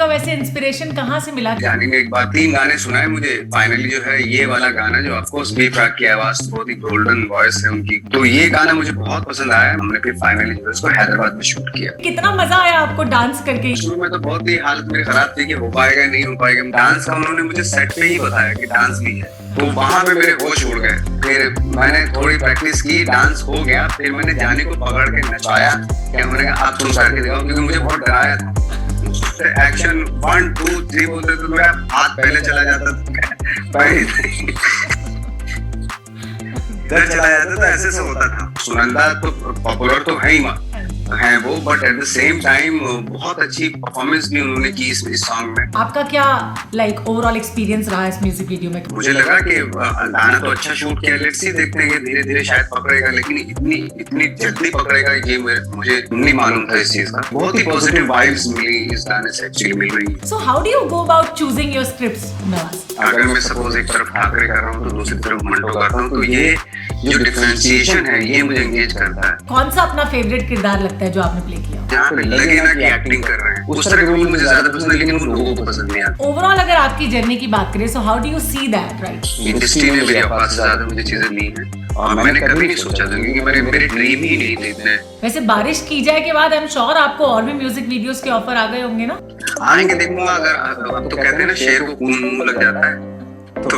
का वैसे इंस्पिरेशन कहाँ से मिला? जानी ने एक बार 3 गाने सुनाए मुझे। फाइनली जो है ये वाला गाना जो ऑफकोर्स बी प्राक की आवाज बहुत ही गोल्डन वॉइस है उनकी, तो ये गाना मुझे बहुत पसंद आया। हमने फिर फाइनली जो है इसको हैदराबाद में शूट किया। कितना मजा आया आपको डांस करके? शुरू में तो बहुत ही हालत मेरी खराब थी कि हो पाएगा नहीं हो पाएगा। डांस का उन्होंने मुझे सेट पे ही बताया कि डांस भी है, तो वहां पे मेरे होश उड़ गए। फिर मैंने थोड़ी प्रैक्टिस की, डांस हो गया। फिर मैंने जानी को पकड़ के नचाया कि मैंने कहा आप तुम करके दिखाओ, क्योंकि मुझे बहुत डराया था। एक्शन 1 2 3 बोलते तो मेरा हाथ पहले चला जाता था, इधर चला जाता था, ऐसे से होता था। सुनंदा तो पॉपुलर तो है ही है वो, but at the same time बहुत अच्छी परफॉर्मेंस भी उन्होंने की इस सॉन्ग में। आपका क्या ओवरऑल एक्सपीरियंस रहा इस म्यूजिक वीडियो में? मुझे लगा कि गाना तो अच्छा शूट किया, लेट्स सी, देखते हैं धीरे धीरे शायद पकड़ेगा, लेकिन इतनी जल्दी पकड़ेगा ये मुझे नहीं मालूम था इस चीज का। बहुत ही पॉजिटिव वाइब्स मिली इस गाने से, एक्चुअली मिल रही है। So how do you go about choosing your scripts? अगर मैं सपोज एक तरफ ठाकरे कर रहा हूँ तो दूसरी तरफ मंटो करता हूँ, तो ये जो डिफरेंशिएशन है ये मुझे एंगेज करता है। कौन सा अपना फेवरेट किरदार लगता है जो आपने प्ले किया? जहाँ पे लगे ना कि एक्टिंग कर रहे हैं, उस तरह के रोल मुझे ज्यादा पसंद है, लेकिन उन लोगों को पसंद नहीं आता। ओवरऑल अगर आपकी जर्नी की बात करें, so how do you see that, right? Industry ने मेरे पास ज्यादा मुझे चीजें ली हैं और मैंने कभी नहीं सोचा था, क्योंकि मेरे ड्रीम ही नहीं थे इतने। वैसे बारिश की जाए के बाद आई एम श्योर आपको और भी म्यूजिक वीडियोस के ऑफर आ गए होंगे ना? आएंगे, देखूंगा। अगर अब तो कहते हैं ना शेर को खून मुंह लग जाता है, तो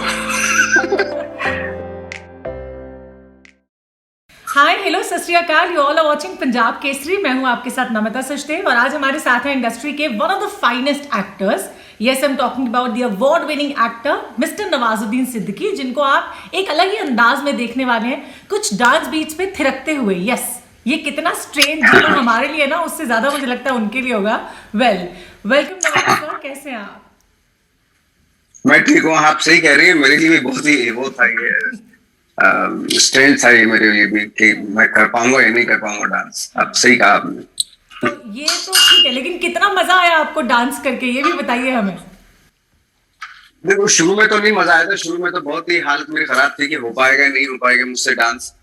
हाय हेलो सत श्री अकाल, you all are watching Punjab Kesari. मैं हूं आपके साथ नमिता सचदेव और आज हमारे साथ हैं इंडस्ट्री के one of the finest actors. Yes, I am talking about the award winning actor mister Nawazuddin Siddiqui, जिनको आप एक अलग ही अंदाज में देखने वाले हैं, कुछ डांस बीट्स पे थिरकते हुए। यस, ये कितना स्ट्रेंज जीवन हमारे लिए ना, उससे ज्यादा मुझे लगता है उनके लिए होगा। वेलकम नवाज सर, कैसे हैं आप? मैं ठीक हूँ, आप सही कह रही हैं। मेरे लिए भी बहुत ही वो था, ये स्ट्रेंज था ये मेरे लिए भी कि मैं कर पाऊंगा या नहीं कर पाऊंगा डांस। अब सही कहा आपने। तो ये तो ठीक है, लेकिन कितना मजा आया आपको डांस करके, ये भी बताइए हमें। देखो, शुरू में तो नहीं मजा आया था। शुरू में तो बहुत ही हालत मेरी खराब थी कि हो पाएगा नहीं हो पाएगा मुझसे डांस।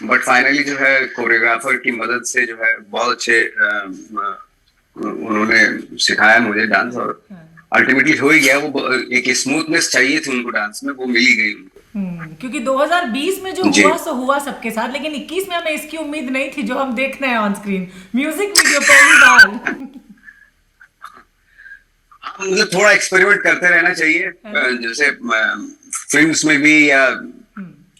बट फाइनली जो है कोरियोग्राफर की मदद से जो है बहुत अच्छे उन्होंने सिखाया मुझे डांस, और अल्टीमेटली हो ही गया। वो एक स्मूथनेस चाहिए थी उनको डांस में, वो मिली गई उनको। क्योंकि 2020 में जो हुआ सो हुआ सबके साथ, लेकिन 21 में हमें इसकी उम्मीद नहीं थी जो हम देख रहे हैं ऑन स्क्रीन। म्यूजिक वीडियो पहली बार। मतलब थोड़ा एक्सपेरिमेंट करते रहना चाहिए, जैसे फिल्म्स में भी, या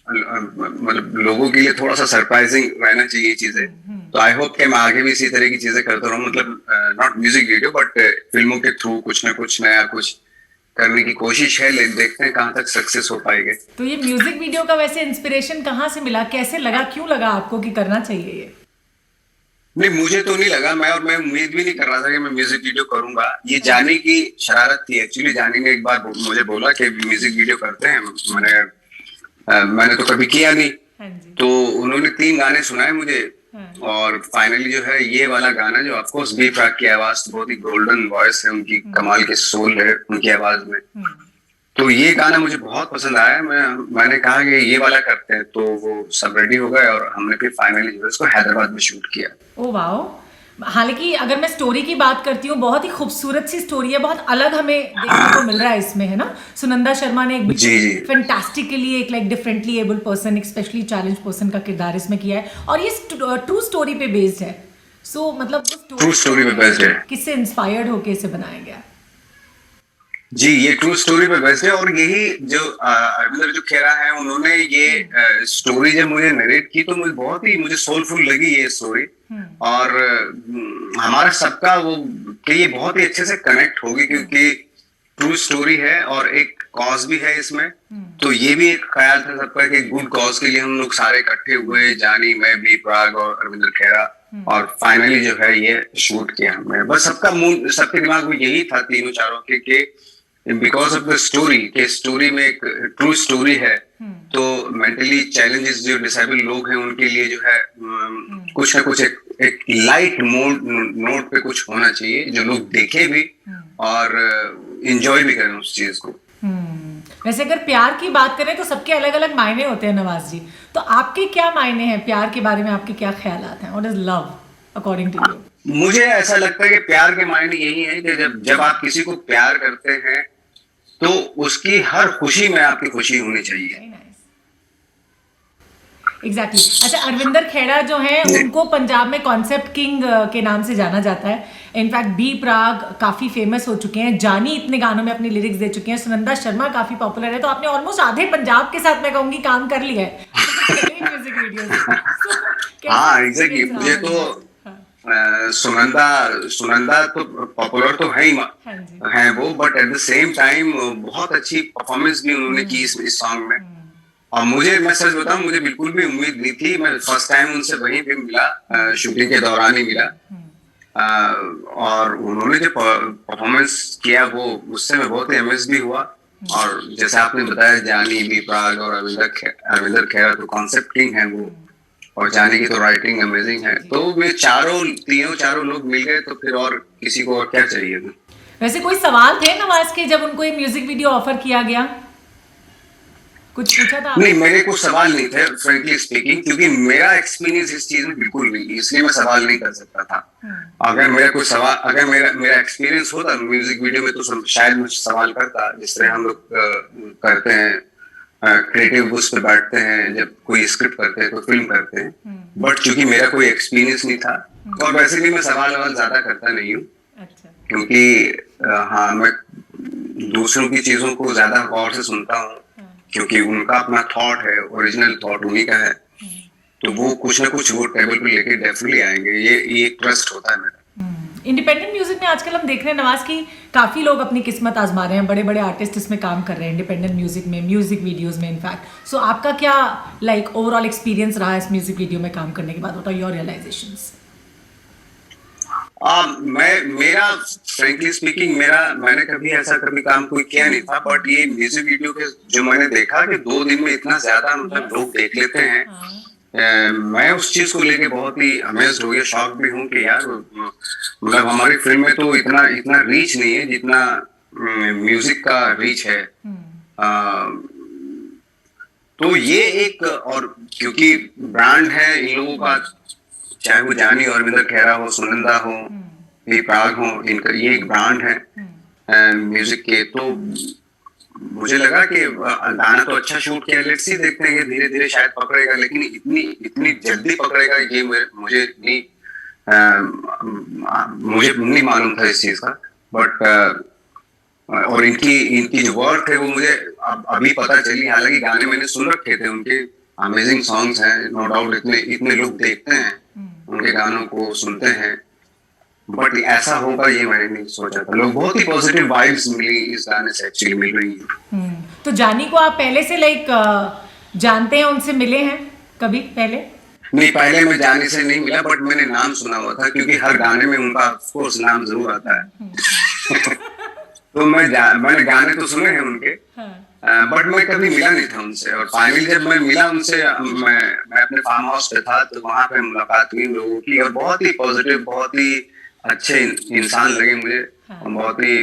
मतलब लोगों के लिए थोड़ा सा सरप्राइजिंग रहना चाहिए चीजें। तो आई होप कि मैं आगे भी इसी तरह की चीजें करता रहूं, मतलब नॉट म्यूजिक वीडियो बट फिल्मों के थ्रू कुछ ना कुछ नया कुछ करने की कोशिश है, लेकिन देखते हैं कहाँ तक सक्सेस हो पाएंगे। तो ये म्यूजिक वीडियो का वैसे इंस्पिरेशन कहाँ से मिला, कैसे लगा, क्यों लगा आपको कि करना चाहिए ये? नहीं, मुझे तो नहीं लगा। मैं उम्मीद भी नहीं कर रहा था कि मैं म्यूजिक वीडियो करूंगा। ये जानी की शरारत थी एक्चुअली। जानी ने एक बार मुझे बोला कि म्यूजिक वीडियो करते हैं। मैंने तो कभी किया नहीं, तो उन्होंने 3 गाने सुनाए मुझे, और फाइनली जो है ये वाला गाना जो ऑफकोर्स बी प्राक की आवाज बहुत ही गोल्डन वॉइस है उनकी, कमाल के सोल है उनकी आवाज में, तो ये गाना मुझे बहुत पसंद आया। मैंने कहा कि ये वाला करते हैं, तो वो सब रेडी हो गए और हमने फिर फाइनली जो है इसको हैदराबाद में शूट किया। Oh wow. हालांकि अगर मैं स्टोरी की बात करती हूँ, बहुत ही खूबसूरत सी स्टोरी है, बहुत अलग हमें देखने को मिल रहा है इसमें, है ना? सुनंदा शर्मा ने एक फैंटास्टिकली एक डिफरेंटली एबल पर्सन, एक स्पेशली चैलेंज पर्सन का किरदार इसमें किया है, और ये ट्रू स्टोरी पे बेस्ड है। सो मतलब ट्रू स्टोरी पे बेस्ड है। किससे इंस्पायर्ड होके इसे बनाया गया? जी, ये ट्रू स्टोरी पे बेस्ड है, और यही जो अरविंदर जो खेरा है, उन्होंने ये स्टोरी जब मुझे नरेट की तो मुझे सोलफुल लगी ये स्टोरी, और हमारा सबका वो कि ये बहुत ही अच्छे से कनेक्ट होगी, क्योंकि ट्रू स्टोरी है और एक कॉज भी है इसमें। तो ये भी एक ख्याल था सबका कि गुड कॉज के लिए हम लोग सारे इकट्ठे हुए, जानी, मैं, बी प्राक और अरविंदर खेरा, और फाइनली जो है ये शूट किया हमने। बस सबके दिमाग में यही था, तीनों चारों के बिकॉज ऑफ द स्टोरी, के स्टोरी में एक ट्रू स्टोरी है, तो मेंटली चैलेंजेस जो डिसेबल लोग हैं उनके लिए जो है कुछ ना कुछ एक लाइट नोट पे कुछ होना चाहिए, जो लोग देखे भी और एंजॉय भी करें उस चीज को। वैसे अगर प्यार की बात करें तो सबके अलग अलग मायने होते हैं नवाज जी, तो आपके क्या मायने हैं प्यार के बारे में, आपके क्या ख्यालात हैं? What is love? According to you? मुझे ऐसा लगता है कि प्यार के मायने यही है कि जब जब आप किसी को प्यार करते हैं तो उसकी हर खुशी में आपकी खुशी होनी चाहिए। एग्जैक्टली अच्छा, अरविंदर खेड़ा जो है उनको पंजाब में कॉन्सेप्ट किंग के नाम से जाना जाता है। इनफैक्ट बी प्राग काफी फेमस हो चुके हैं, जानी इतने गानों में अपनी लिरिक्स दे चुके हैं, सुनंदा शर्मा काफी पॉपुलर है, तो आपने ऑलमोस्ट आधे पंजाब के साथ मैं कहूंगी काम कर लिया है म्यूजिक वीडियो। हाँ एग्जैक्टली, मुझे तो सुनंदा सुनंदा तो पॉपुलर तो है ही है वो, but at the same time बहुत अच्छी परफॉर्मेंस भी उन्होंने की इस सॉन्ग में। और मुझे, मैं सच बताऊं, मुझे बिल्कुल भी उम्मीद नहीं थी। मैं फर्स्ट टाइम उनसे वहीं पे मिला, शूटिंग के दौरान ही मिला, और उन्होंने जो परफॉर्मेंस किया वो, उससे मैं बहुत ही अमेज भी हुआ। और जैसे आपने बताया जानी, बी प्राग और अरविंदर खेड़ा तो कॉन्सेप्ट किंग है वो, और जानी की तो राइटिंग अमेजिंग है। तो वे चारों लोग मिल गए, तो फिर और किसी को और क्या चाहिए। वैसे कोई सवाल थे नवाज के जब उनको ये म्यूजिक वीडियो ऑफर किया गया? कुछ पूछा था? नहीं, मेरे कुछ सवाल नहीं थे फ्रेंकली स्पीकिंग, क्योंकि मेरा एक्सपीरियंस इस चीज में बिल्कुल नहीं, इसलिए मैं सवाल नहीं कर सकता था। अगर मेरा एक्सपीरियंस होता म्यूजिक वीडियो में तो शायद मैं सवाल करता, जिस तरह हम लोग करते हैं, क्रिएटिव बुक्स पे बैठते हैं, जब कोई स्क्रिप्ट करते हैं तो फिल्म करते हैं। बट चूंकि मेरा कोई एक्सपीरियंस नहीं था, और वैसे भी मैं सवाल ज्यादा करता नहीं हूँ, क्योंकि हाँ, मैं दूसरों की चीजों को ज्यादा गौर से सुनता हूँ, क्योंकि उनका अपना थॉट है, ओरिजिनल थॉट उन्हीं का है, तो वो कुछ ना कुछ वो टेबल पे लेके डेफिनेटली आएंगे। ये ट्रस्ट होता है मेरा। इंडिपेंडेंट म्यूजिक में आजकल हम देख रहे हैं नवाज की काफी लोग अपनी किस्मत आजमा रहे हैं, बड़े बड़े आर्टिस्ट इसमें काम कर रहे हैं इंडिपेंडेंट म्यूजिक में, म्यूजिक वीडियोस में इनफैक्ट। सो आपका क्या लाइक ओवरऑल एक्सपीरियंस रहा इस म्यूजिक वीडियो में काम करने के बाद? What are your realisations? मेरा फ्रेंकली स्पीकिंग, मैंने कभी ऐसा काम कोई किया नहीं था, बट ये म्यूजिक वीडियो के जो मैंने देखा कि 2 दिन में इतना ज्यादा मतलब लोग देख लेते हैं, मैं उस चीज को लेके बहुत ही अमेज्ड हो गया, शॉक भी हूँ कि यार, मतलब हमारी फिल्म में तो इतना रीच नहीं है जितना म्यूजिक का रीच है। तो ये एक, और क्योंकि ब्रांड है इन लोगों का, चाहे वो जानी और अरविंदर खेड़ा हो, सुनंदा हो, बी प्राग हो, इनका ये एक ब्रांड है म्यूजिक के। तो मुझे लगा कि गाना तो अच्छा शूट किया, लेट्स सी, देखते हैं धीरे धीरे शायद पकड़ेगा, लेकिन इतनी जल्दी पकड़ेगा ये मुझे नहीं मालूम था इस चीज का। बट और इनकी जो वर्क है वो मुझे अभी पता चली। हालांकि गाने मैंने सुन रखे थे उनके, अमेजिंग सॉन्ग्स हैं, नो डाउट, इतने लोग देखते हैं उनके गानों को, सुनते हैं, बट ऐसा होगा ये मैंने नहीं सोचा था। लोग बहुत ही पॉजिटिव वाइब्स मिली इस गाने से, एक्चुअली मिल रही है। तो जानी को आप पहले से लाइक जानते हैं, उनसे मिले हैं कभी पहले? नहीं, पहले मैं जानी से नहीं मिला, बट मैंने नाम सुना हुआ था, क्योंकि हर गाने में उनका ऑफ कोर्स नाम जरूर आता है तो मैंने गाने तो सुने हैं उनके, बट मैं कभी मिला नहीं था उनसे। और फाइनली जब मैं मिला उनसे, मैं अपने फार्म हाउस पे था, तो वहां पे मुलाकात हुई लोगों की, और बहुत ही पॉजिटिव, बहुत ही अच्छे इंसान लगे मुझे, और बहुत ही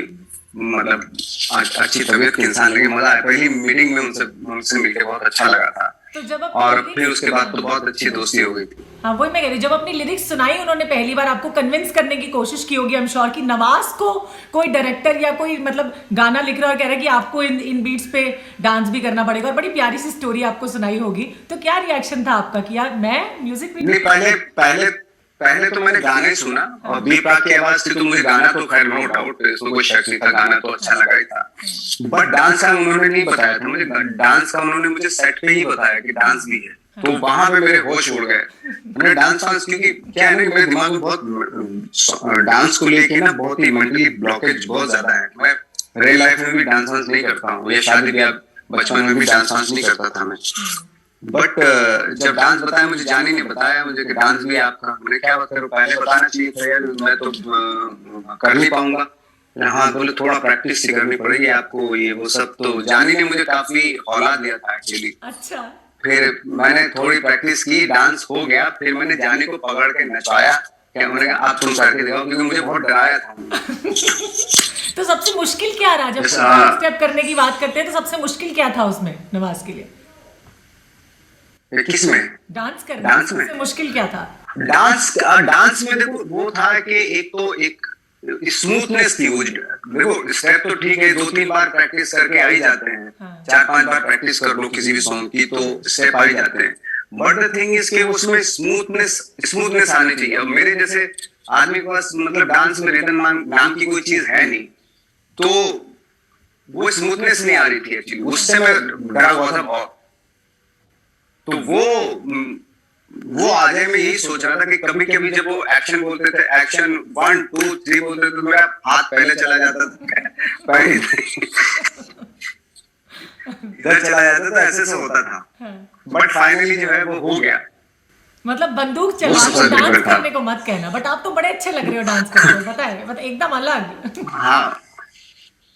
मतलब अच्छी तबीयत के इंसान लगे। मजा आया, पहली मीटिंग में उनसे मिलकर बहुत अच्छा लगा था। तो जब और फिर उसके बाद तो बहुत अच्छी दोस्ती हो गई थी। हाँ, वही मैं कह रही हूँ, जब अपनी लिरिक्स सुनाई उन्होंने पहली बार, आपको कन्विंस करने की कोशिश की होगी, आई एम श्योर, कि नवाज को कोई डायरेक्टर या कोई मतलब गाना लिख रहा है और कह रहा है कि आपको इन बीट्स पे डांस भी करना पड़ेगा, और बड़ी प्यारी सी स्टोरी आपको सुनाई होगी, तो क्या रिएक्शन था आपका कि यार मैं म्यूजिक वीडियो? पहले तो मैंने गाने सुना, और बी प्राग की आवाज थी, तो मुझे गाना तो खैर नो डाउट, इसमें कोई शक नहीं था, गाना तो अच्छा लगा ही था। बट डांस का उन्होंने नहीं बताया था मुझे, डांस का उन्होंने मुझे सेट पे ही बताया कि डांस भी है, तो वहां पे मेरे होश उड़ गए। मैंने डांस, क्योंकि क्या है ना, मेरे दिमाग में बहुत डांस को लेके ना बहुत ही मेंटली ब्लॉकेज बहुत ज्यादा है। मैं रियल लाइफ में भी डांस नहीं करता हूँ, या शादी ब्याह बचपन में भी डांस नहीं करता था मैं। बट जब डांस बताया मुझे, जानी ने बताया मुझे कि डांस भी आपका, मैंने क्या बता, पहले बताना चाहिए था यार, मैं तो कर नहीं पाऊंगा। हाँ, बोले थोड़ा प्रैक्टिस करनी पड़ेगी आपको, ये वो सब। तो जानी ने मुझे काफी हौला दिया था एक्चुअली। अच्छा। फिर मैंने थोड़ी प्रैक्टिस की, डांस हो गया, फिर मैंने जानी को पकड़ के नचाया, मैंने कहा आप तुम करके दिखाओ, क्योंकि मुझे बहुत डराया था तो सबसे मुश्किल क्या रहा जब स्टेप करने की बात करते हैं, तो सबसे मुश्किल क्या था उसमें नवाज के लिए? किसमें? डांस करना डांस में सबसे मुश्किल क्या था? डांस में देखो वो था कि एक स्मूथनेस थी। वो देखो स्टेप तो ठीक है, 2-3 बार प्रैक्टिस करके आ ही जाते हैं। हाँ। 4-5 बार प्रैक्टिस कर लो किसी भी सॉन्ग की तो स्टेप आ ही जाते हैं। बट द थिंग इज कि उसमें स्मूथनेस आनी चाहिए। अब मेरे जैसे आदमी के पास मतलब डांस में रिदम नाम की कोई चीज है नहीं, तो वो स्मूथनेस नहीं आ रही थी एक्चुअली। उससे मैं डरा हुआ था बहुत। तो वो आ जाए, मैं यही सोच रहा था कि कभी कभी जब वो एक्शन बोलते थे, एक्शन 1 2 3 बोलते थे, तो मेरा हाथ पहले चला जाता था, पहले इधर चला जाता था, ऐसे से होता था। बट फाइनली जो है वो हो गया। मतलब बंदूक चला वो के सबसे डांस difficult था। करने को मत कहना, बट आप तो बड़े अच्छे लग रहे हो डांस करते हो, पता है, मतलब एकदम अलग। हाँ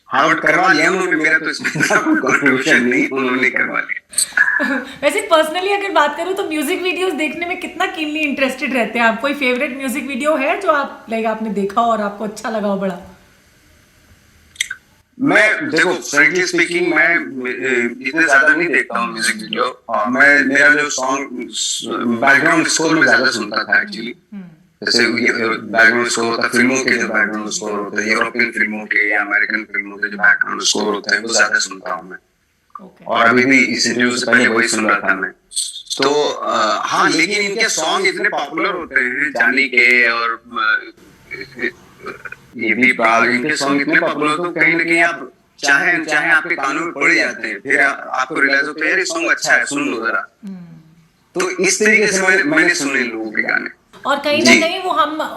हाँ, बट करवा लिया उन्होंने, मेरा तो इसमें कोई कंट्रीब्यूशन नहीं, उन्होंने करवा लिया। वैसे पर्सनली अगर बात करूँ तो म्यूजिक वीडियोस देखने में कितना कीनली इंटरेस्टेड रहते हैं आप? कोई फेवरेट म्यूजिक वीडियो है जो आप लाइक आपने देखा हो और आपको अच्छा लगा हो बड़ा? मैं देखो फ्रेंकली स्पीकिंग, मैं इतने ज्यादा नहीं देखता हूँ म्यूजिक वीडियो। और मैं मेरा जो सॉन्ग बैकग्राउंड स्कोर में ज्यादा सुनता था एक्चुअली। जैसे बैकग्राउंड स्कोर होता है फिल्मों के, जो बैकग्राउंड स्कोर होते हैं यूरोपियन फिल्मों के या अमेरिकन फिल्मों के, जो बैकग्राउंड स्कोर होते हैं वो ज्यादा सुनता हूँ मैं। और अभी भी इस इंटरव्यू से पहले वही सुन रहा था मैं। तो हाँ, लेकिन इनके सॉन्ग इतने पॉपुलर होते हैं, जानी के और ये भी इनके सॉन्ग इतने पॉपुलर होते हैं, कहीं ना कहीं आप चाहे आपके कानों में पड़ जाते हैं, फिर आपको रियलाइज होता है यार ये सॉन्ग अच्छा है, सुन लो जरा। तो इस तरीके से मैंने सुने लोगों के गाने। और कहीं ना कहीं वो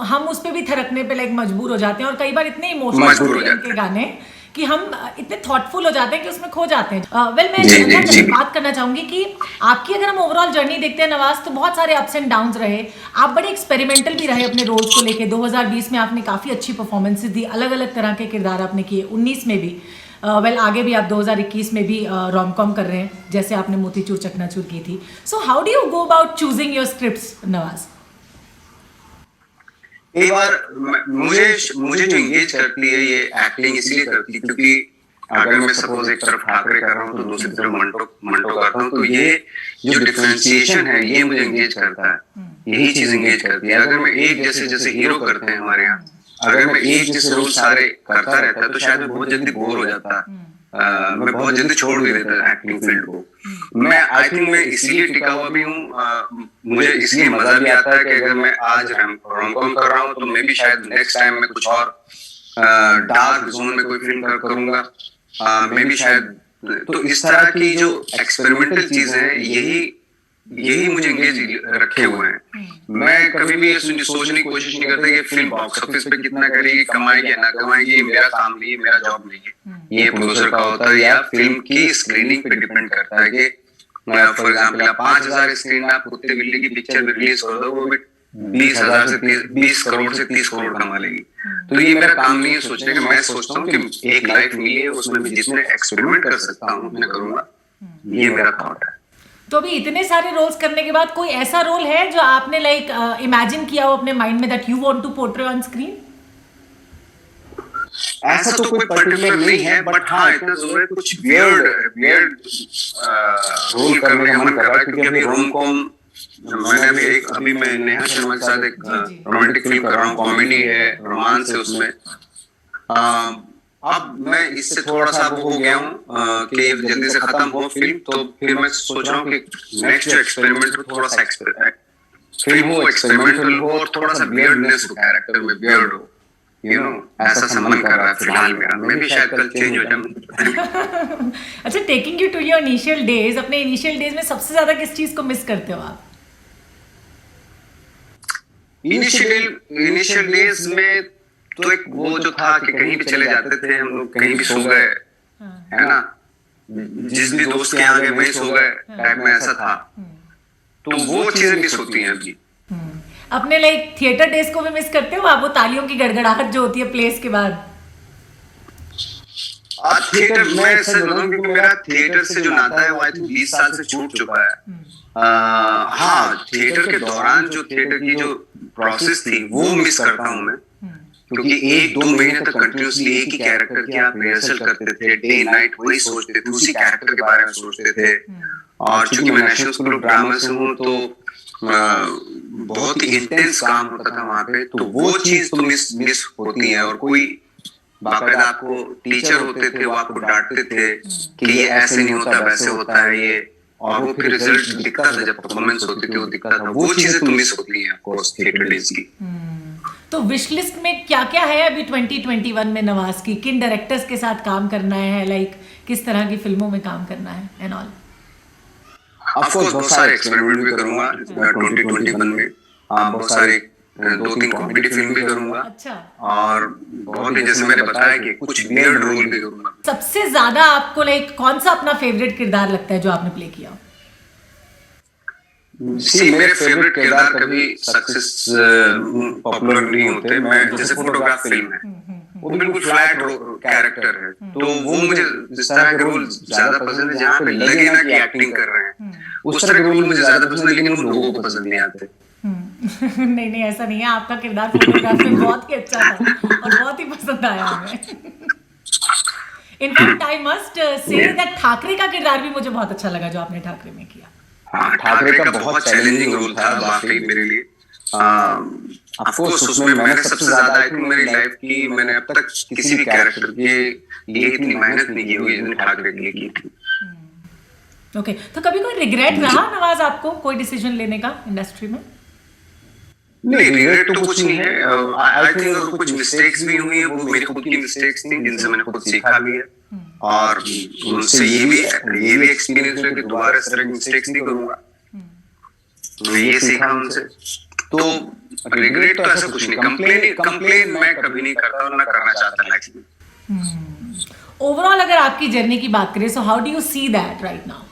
हम उस पे भी थरकने पे लाइक मजबूर हो जाते हैं, और कई बार इतने इमोशनल होते हैं इनके गाने कि हम इतने थॉटफुल हो जाते हैं कि उसमें खो जाते हैं। वेल मैं बात करना चाहूंगी कि आपकी अगर हम ओवरऑल जर्नी देखते हैं नवाज, तो बहुत सारे अप्स एंड डाउन्स रहे। आप बड़े एक्सपेरिमेंटल भी रहे अपने रोल्स को लेके। 2020 में आपने काफी अच्छी परफॉर्मेंसेस दी, अलग अलग तरह के किरदार आपने किए, 19 में भी आगे भी आप 2021 में भी रोम कॉम कर रहे हैं, जैसे आपने मोतीचूर चकनाचूर की थी। So how do you go about choosing your scripts Nawaz? एक बार मुझे जो एंगेज करती है ये एक्टिंग इसलिए करती है क्योंकि अगर मैं सपोज एक तरफ ठाकरे कर रहा हूँ तो दूसरी तरफ मंटो करता हूँ, तो ये जो डिफरेंशिएशन है ये मुझे एंगेज करता है। यही चीज एंगेज करती है। अगर मैं एक जैसे हीरो करते हैं हमारे यहाँ, अगर मैं एक जैसे रोल सारे करता रहता तो शायद मैं बहुत जल्दी बोर हो जाता। मैं बहुत जल्दी छोड़ भी देता एक्टिंग फील्ड को। मैं आई थिंक मैं इसलिए टिका हुआ भी हूँ। मुझे इसलिए मजा भी आता है कि अगर मैं आज रोम कॉम कर रहा हूँ तो मैं भी शायद नेक्स्ट टाइम मैं कुछ और डार्क जोन में कोई फिल्म करूंगा। मैं भी शायद, तो इस तरह की जो एक्सपेरिमेंटल चीजें हैं यही मुझे एंगेज रखे हुए हैं। मैं कभी भी ये सोचने की कोशिश नहीं करता कि फिल्म बॉक्स ऑफिस पे कितना करेगी, कमाएगी या ना कमाएगी, मेरा काम नहीं है, मेरा जॉब नहीं है। ये प्रोड्यूसर का होता है या फिल्म की स्क्रीनिंग पे डिपेंड करता है कि फॉर एग्जाम्पल आप 5,000 स्क्रीन में आप कुत्ते बिल्ली की पिक्चर रिलीज कर दो, वो भी 20,000 से 20 करोड़ से 30 करोड़ कमा लेगी। तो ये मेरा काम नहीं है सोचने का। मैं सोचता हूँ कि एक लाइफ मिली है, उसमें भी जितने एक्सपेरिमेंट कर सकता हूँ मैं करूंगा। ये मेरा थॉट है। तो अभी इतने सारे रोल्स करने के बाद कोई ऐसा रोल है जो आपने लाइक इमेजिन किया हो अपने माइंड में that you want to portray on screen? ऐसा तो कोई पर्टिकुलर नहीं है, बट हाँ इतना जरूर है कुछ वियर्ड रोल करने का मन कर रहा है, क्योंकि अभी रोम कॉम मैंने अभी मैं नेहा शर्मा के साथ एक रोमांटिक फिल्म कर रहा हूँ, कॉमेडी है, रोमांस है उसमें। अब मैं इससे थोड़ा सा वो हो गया हूँ कि जल्दी से खत्म हो फिल्म, तो फिर मैं सोच रहा हूँ कि नेक्स्ट जो एक्सपेरिमेंट थोड़ा सा फिल्म हो, एक्सपेरिमेंटल हो और थोड़ा सा वियर्डनेस हो, कैरेक्टर में वियर्ड हो, यू नो, ऐसा सा मन कर रहा है फिलहाल मेरा। मैं भी शायद कल चेंज हो जाऊँ। अच्छा, taking you to your initial days, अपने इनिशियल डेज में सबसे ज्यादा किस चीज को मिस करते हो आप? इनिशियल डेज में तो एक वो जो था कि कहीं भी चले जाते थे हम लोग, कहीं भी सो गए, है ना, जिस भी दोस्त के यहाँ गए वहीं सो गए टाइप में, ऐसा था। तो वो चीजें मिस होती हैं अभी। अपने लाइक थिएटर डेज को भी मिस करते हो आप? वो तालियों की गड़गड़ाहट जो होती है प्लेस के बाद। थिएटर, मैं सच बताऊं कि मेरा थिएटर से जो नाता है वो आई थिंक 20 साल से छूट चुका है। हाँ, थिएटर के दौरान जो थिएटर की जो प्रोसेस थी वो मिस करता हूँ मैं, क्योंकि 1-2 महीने तक कंटिन्यूसली एक ही कैरेक्टर की आप रिहर्सल करते थे, डे नाइट वही सोचते थे, उसी कैरेक्टर के बारे में सोचते थे, और चूंकि मैं नेशनल स्कूल ऑफ ड्रामा से हूँ तो बहुत ही इंटेंस काम होता था वहाँ पे, तो वो चीज तो मिस होती है। और कोई बाकायदा आपको टीचर होते थे, वो आपको डांटते थे कि ये ऐसे नहीं होता, वैसे होता है ये, और वो फिर रिजल्ट दिखता था, जब परफॉर्मेंस होती थी वो दिखता था। वो चीजें तो मिस होती हैं ऑफकोर्स थिएटर डेज की। तो विश लिस्ट में क्या क्या है अभी 2021 में नवाज की? किन डायरेक्टर्स के साथ काम करना है, लाइक किस तरह की फिल्मों में काम करना है एंड ऑल? ऑफ कोर्स बहुत सारे एक्सपेरिमेंट भी करूंगा 2021 में। बहुत सारे 2-3 कॉमेडी फिल्म भी करूंगा। अच्छा। और बहुत ही, जैसे मैंने बताया, कि कुछ वियर्ड रोल भी करूंगा। सबसे ज्यादा आपको लाइक कौन सा अपना फेवरेट किरदार लगता है जो आपने प्ले किया? मेरे फेवरेट किरदार कभी सक्सेस पॉपुलर नहीं होते। मैं, जैसे फोटोग्राफ फिल्म है, वो बिल्कुल फ्लैट कैरेक्टर है, तो वो मुझे इस तरह के रोल ज्यादा पसंद है जहाँ पे लगे ना कि एक्टिंग कर रहे हैं। उस तरह के रोल मुझे ज्यादा पसंद है, लेकिन वो लोगों को पसंद नहीं आते। नहीं नहीं, ऐसा नहीं है, आपका किरदार फोटोग्राफ में बहुत ही अच्छा था और बहुत ही पसंद आया हमें। In fact I must say that Thackeray का किरदार भी मुझे बहुत अच्छा लगा जो आपने ठाकरे में किया। हाँ, ठाकरे का बहुत चैलेंजिंग रोल था वाकई मेरे लिए। ऑफ कोर्स उसमें मैंने सबसे ज्यादा, आई थिंक मेरी लाइफ की, मैंने अब तक किसी भी कैरेक्टर के लिए इतनी मेहनत नहीं की होगी जितनी ठाकरे के लिए की थी। ओके, तो कभी कोई रिग्रेट रहा नवाज आपको कोई डिसीजन लेने का इंडस्ट्री में? नहीं, रिग्रेट तो कुछ नहीं है। आई थिंक कुछ मिस्टेक्स भी हुई हैं, वो मेरी खुद की मिस्टेक्स थी जिनसे मैंने खुद सीखा भी है, और उनसे ये भी एक्सपीरियंस है कि दोबारा इस तरह की मिस्टेक्स नहीं करूंगा। तो ये सीखा उनसे। तो रिग्रेट तो ऐसा कुछ नहीं। कंप्लेन मैं कभी नहीं करता और ना करना चाहता लाइफ में। ओवरऑल अगर आपकी जर्नी की बात करें, so how do you see that right now?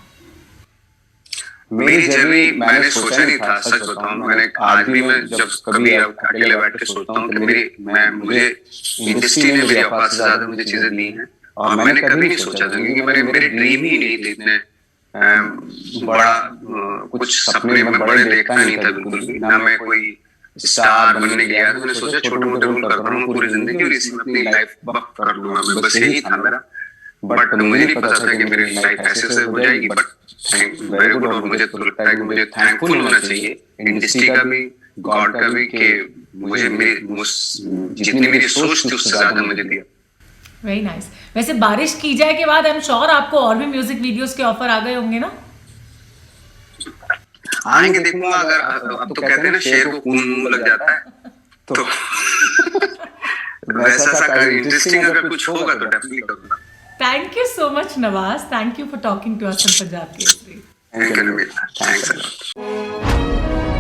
मेरी जर्नी मैंने सोचा नहीं था, सच बताऊं। मैंने आज भी, मैं जब कभी अकेले बैठ के सोचता हूँ कि मुझे इंडस्ट्री ने मेरी औकात से ज्यादा मुझे चीजें दी हैं, और मैंने कभी नहीं सोचा था, क्योंकि मेरे ड्रीम ही नहीं थे इतने बड़ा। कुछ सपने में बड़े देखता नहीं था बिल्कुल भी, ना मैं कोई स्टार बनने गया था। मैंने सोचा छोटे मोटे रोल करता हूँ पूरी जिंदगी और इसी में अपनी लाइफ कर लूंगा मैं, बस यही था मेरा। बट मुझे नहीं पता था कि मेरी लाइफ ऐसे हो जाएगी। बट वेरी गुड, और मुझे तो लगता है कि मुझे थैंकफुल होना चाहिए इंडस्ट्री का भी, गॉड का भी, कि मुझे जितनी मेरी सोच थी उससे ज्यादा मुझे दिया। Very nice. वैसे बारिश की जाए के बाद आई एम श्योर आपको और भी म्यूजिक वीडियोस के ऑफर आ गए होंगे ना? आएंगे, देखूंगा। अगर अब तो कहते हैं ना, शेर को खून मुंह लग जाता है, तो वैसा सा इंटरेस्टिंग अगर कुछ होगा तो डेफिनेटली करूंगा। Thank you so much, Nawaz. Thank you for talking to us on Punjab Kesari. Thanks a lot.